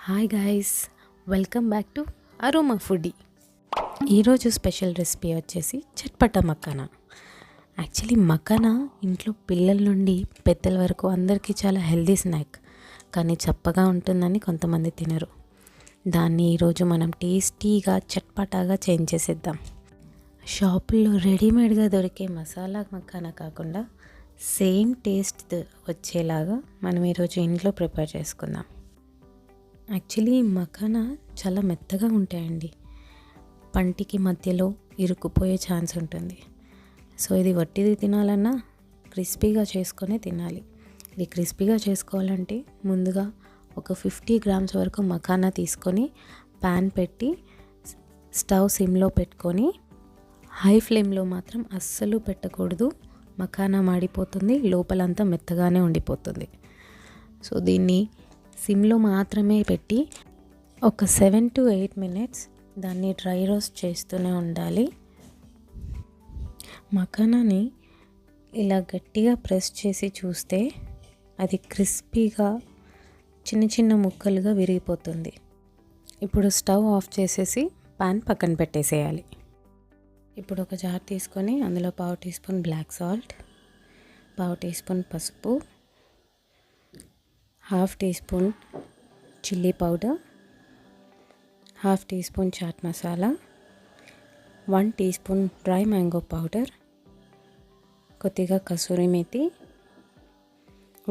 Hi guys, welcome back to aroma foodie. ఈరోజు special recipe వచ్చేసి chatpata makhana. Actually makhana ఇంట్లో పిల్లల నుండి పెద్దల వరకు అందరికీ చాలా హెల్దీ స్నాక్, కానీ చప్పగా ఉంటుందని కొంతమంది తినరు. దాన్ని ఈరోజు మనం టేస్టీగా చట్పటాగా చేంజ్ చేసేద్దాం. షాపుల్లో రెడీమేడ్గా దొరికే మసాలా మకానా కాకుండా సేమ్ టేస్ట్ వచ్చేలాగా మనం ఈరోజు ఇంట్లో ప్రిపేర్ చేసుకుందాం. యాక్చువల్లీ మకానా చాలా మెత్తగా ఉంటాయండి, పంటికి మధ్యలో ఇరుక్కుపోయే ఛాన్స్ ఉంటుంది. సో ఇది వట్టిది తినాలన్నా క్రిస్పీగా చేసుకొని తినాలి. ఇది క్రిస్పీగా చేసుకోవాలంటే ముందుగా ఒక 50 గ్రామ్స్ వరకు మకానా తీసుకొని ప్యాన్ పెట్టి స్టవ్ సిమ్లో పెట్టుకొని, హై ఫ్లేమ్లో మాత్రం అస్సలు పెట్టకూడదు. మకానా మాడిపోతుంది, లోపలంతా మెత్తగానే ఉండిపోతుంది. సో దీన్ని సిమ్లో మాత్రమే పెట్టి ఒక 7 to 8 minutes దాన్ని డ్రై రోస్ట్ చేస్తూనే ఉండాలి. మకానాని ఇలా గట్టిగా ప్రెస్ చేసి చూస్తే అది క్రిస్పీగా చిన్న చిన్న ముక్కలుగా విరిగిపోతుంది. ఇప్పుడు స్టవ్ ఆఫ్ చేసేసి పాన్ పక్కన పెట్టేసేయాలి. ఇప్పుడు ఒక జార్ తీసుకొని అందులో 1/2 teaspoon black salt, 1/2 teaspoon పసుపు, 1/2 teaspoon chilli powder, 1/2 teaspoon chaat masala, 1 teaspoon dry mango powder, కొద్దిగా kasuri methi,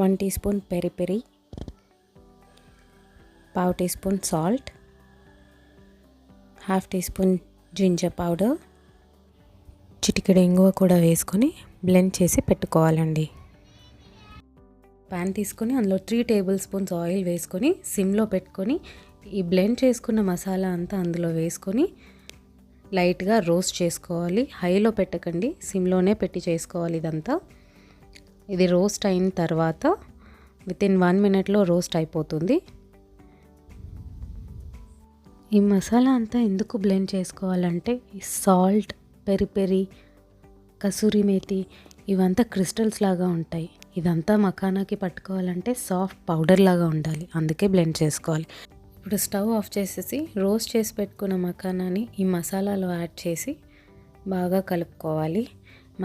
1 teaspoon peri peri, 1/2 teaspoon salt, 1/2 teaspoon ginger powder, చిటికెడు ఇంగువ కూడా వేసుకొని బ్లెండ్ చేసి పెట్టుకోవాలండి. ప్యాన్ తీసుకొని అందులో 3 టేబుల్ స్పూన్స్ ఆయిల్ వేసుకొని సిమ్లో పెట్టుకొని ఈ బ్లెండ్ చేసుకున్న మసాలా అంతా అందులో వేసుకొని లైట్గా రోస్ట్ చేసుకోవాలి. హైలో పెట్టకండి, సిమ్లోనే పెట్టి చేసుకోవాలి ఇదంతా. ఇది రోస్ట్ అయిన తర్వాత వితిన్ 1 minute రోస్ట్ అయిపోతుంది. ఈ మసాలా అంతా ఎందుకు బ్లెండ్ చేసుకోవాలంటే ఈ salt, peri peri, kasuri methi ఇవంతా క్రిస్టల్స్ లాగా ఉంటాయి. ఇదంతా మకానాకి పట్టుకోవాలంటే సాఫ్ట్ పౌడర్ లాగా ఉండాలి, అందుకే బ్లెండ్ చేసుకోవాలి. ఇప్పుడు స్టవ్ ఆఫ్ చేసేసి రోస్ట్ చేసి పెట్టుకున్న మకానాని ఈ మసాలాలో యాడ్ చేసి బాగా కలుపుకోవాలి.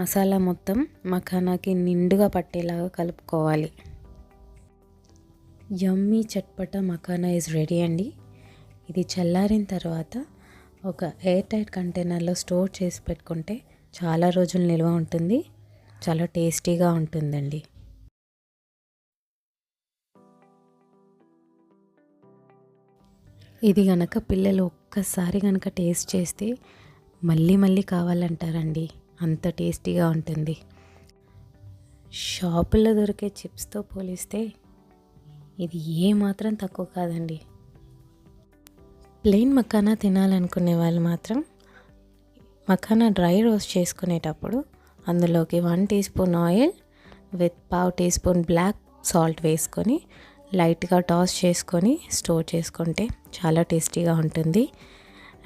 మసాలా మొత్తం మకానాకి నిండుగా పట్టేలాగా కలుపుకోవాలి. యమ్మీ చట్పటా మకానా ఈజ్ రెడీ అండి. ఇది చల్లారిన తర్వాత ఒక ఎయిర్ టైట్ కంటైనర్లో స్టోర్ చేసి పెట్టుకుంటే చాలా రోజులు నిల్వ ఉంటుంది, చాలా టేస్టీగా ఉంటుందండి. ఇది కనుక పిల్లలు ఒక్కసారి కనుక టేస్ట్ చేస్తే మళ్ళీ మళ్ళీ కావాలంటారండి, అంత టేస్టీగా ఉంటుంది. షాపుల్లో దొరికే చిప్స్తో పోలిస్తే ఇది ఏమాత్రం తక్కువ కాదండి. ప్లెయిన్ మకానా తినాలనుకునే వాళ్ళు మాత్రం మకానా డ్రై రోస్ట్ చేసుకునేటప్పుడు అందులోకి 1 teaspoon oil with 1/2 teaspoon black salt వేసుకొని లైట్గా టాస్ చేసుకొని స్టోర్ చేసుకుంటే చాలా టేస్టీగా ఉంటుంది.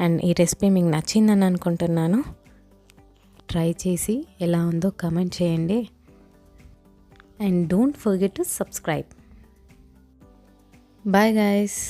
అండ్ ఈ రెసిపీ మీకు నచ్చిందని అనుకుంటున్నాను. ట్రై చేసి ఎలా ఉందో కమెంట్ చేయండి. And don't forget to subscribe. Bye guys.